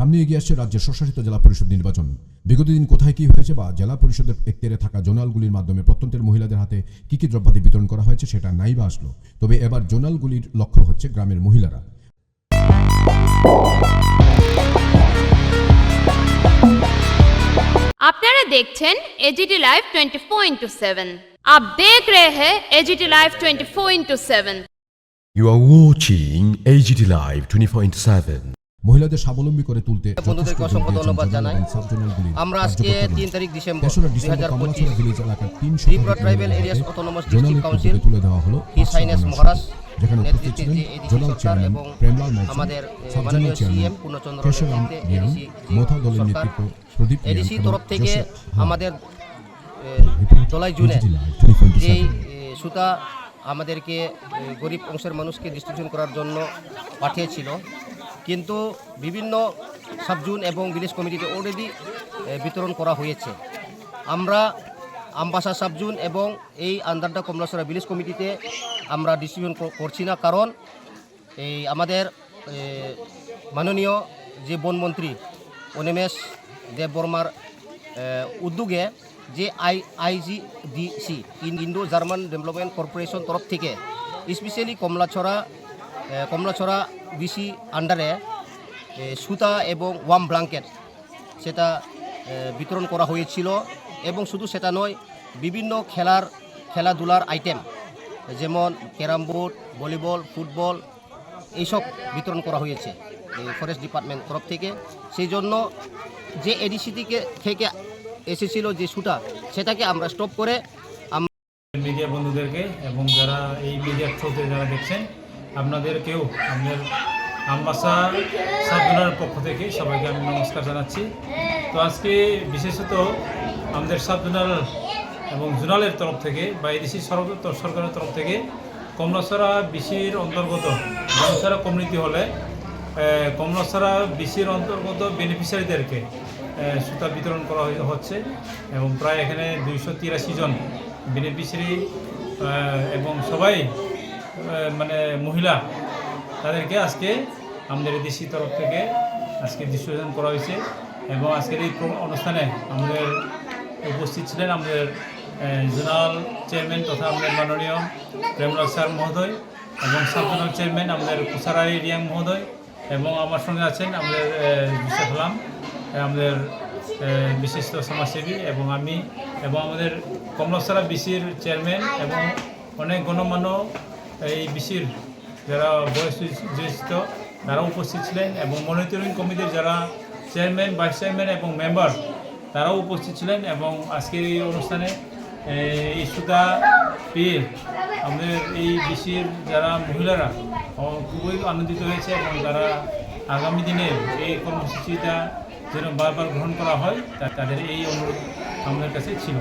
সামনে এগিয়ে আসছে রাজ্যের স্বশাসিত জেলা পরিষদ নির্বাচন। বিগত দিন কোথায় কি হয়েছে বা জেলা পরিষদের এক্তিয়ারে থাকা জোনালগুলির মাধ্যমে প্রত্যন্তের মহিলাদের হাতে কি কি দ্রব্যাদি বিতরণ করা হয়েছে সেটা নাই বা আসলো। তবে এবার জোনালগুলির লক্ষ্য হচ্ছে গ্রামের মহিলারা। আপনারা দেখছেন এজিটি লাইভ 24/7। आप देख रहे हैं AGT live 24/7। You are watching AGT Live 24/7. মহিলাদের স্বাবলম্বী করে তুলতে বন্ধুদেরকে অসংখ্য ধন্যবাদ জানাই। আমরা আজকে 3 তারিখ December 2025 Tripura tribal areas autonomous district council তুলে দেওয়া হলো হিজ হাইনেস মহারাজ যেখানে উপস্থিত নেতৃত্বে ছিলেন যে এডিসি জোনাল সরকার চেয়ারম্যান এবং প্রেমলাল মৌসুম, আমাদের সাব মাননীয় জোনাল চেয়ারম্যান সিএম পূর্ণচন্দ্র কেশরাম নেতৃত্বে রিয়াং, এডিসি মোথা দলের সরকার নেতৃত্ব প্রদীপ রিয়াং এডিসি এবং তরফ থেকে জোসেফ হা। আমাদের দলাই জুনে AGT Live 24/7 যেই সুতা আমাদেরকে গরিব অংশের মানুষকে ডিস্ট্রিবিউশন করার জন্য পাঠিয়েছিল, কিন্তু বিভিন্ন সাবজুন এবং ভিলেজ কমিটিতে অলরেডি বিতরণ করা হয়েছে। আমরা আমবাসা সাবজুন এবং এই আন্দারডা কমলাসরা ভিলেজ কমিটিতে আমরা ডিস্ট্রিবিউশন করছি না, কারণ এই আমাদের মাননীয় যে বনমন্ত্রী অনিমেষ দেববর্মার উদ্যোগে যে আইজিডিসি ইন্ডো জার্মান ডেভেলপমেন্ট কর্পোরেশন তরফ থেকে স্পেশালি কমলাছড়া বিসি আন্ডারে সুতা এবং ওয়ার্ম ব্ল্যাঙ্কেট সেটা বিতরণ করা হয়েছিল। এবং শুধু সেটা নয়, বিভিন্ন খেলাধুলার আইটেম যেমন ক্যারাম বোর্ড, ভলিবল, ফুটবল এইসব বিতরণ করা হয়েছে ফরেস্ট ডিপার্টমেন্ট তরফ থেকে। সেই জন্য যে এডিসি থেকে এসেছিল যে সুটা, সেটাকে আমরা স্টপ করে মিডিয়া বন্ধুদেরকে এবং যারা এই মিডিয়ার থ্রুতে যারা দেখছেন আপনাদেরকেও আমাদের আমবাসা সাব জোনালের পক্ষ থেকে সবাইকে আমি নমস্কার জানাচ্ছি। তো আজকে বিশেষত আমাদের সাব জোনাল এবং জোনালের তরফ থেকে বা এডিসি সরকারের তরফ থেকে কমলাছড়া বিসির অন্তর্গত কমলাছড়া কমিউনিটি হলে কমলাছড়া বিসির অন্তর্গত বেনিফিশিয়ারিদেরকে সুতা বিতরণ করা হচ্ছে এবং প্রায় এখানে 283 জন বেনিফিশিয়ারি এবং সবাই মানে মহিলা, তাদেরকে আজকে আমাদের এডিসি তরফ থেকে আজকে ডিস্ট্রিবিউশন করা হয়েছে। এবং আজকের এই অনুষ্ঠানে আমাদের উপস্থিত ছিলেন আমাদের জোনাল চেয়ারম্যান তথা আমাদের মাননীয় প্রেমলাল স্যার মহোদয় এবং সাব জোনাল চেয়ারম্যান আমাদের কুসারাই রিয়াং মহোদয় এবং আমার সঙ্গে আছেন আমাদের জোসেফ হলাম, আমাদের বিশিষ্ট সমাজসেবী এবং আমি এবং আমাদের কমলাছড়া বিসির চেয়ারম্যান এবং অনেক গণমান্য এই বিসির যারা বয়োজ্যেষ্ঠ তারা উপস্থিত ছিলেন এবং মনিটরিং কমিটির যারা চেয়ারম্যান, ভাইস চেয়ারম্যান এবং মেম্বার তারাও উপস্থিত ছিলেন। এবং আজকের এই অনুষ্ঠানে এই সুতা পেয়ে আমাদের এই বিসির যারা মহিলারা খুবই আনন্দিত হয়েছে এবং তারা আগামী দিনে এই কর্মসূচিটা যেন বারবার গ্রহণ করা হয় তাদের এই অনুরোধ আমাদের কাছে ছিল।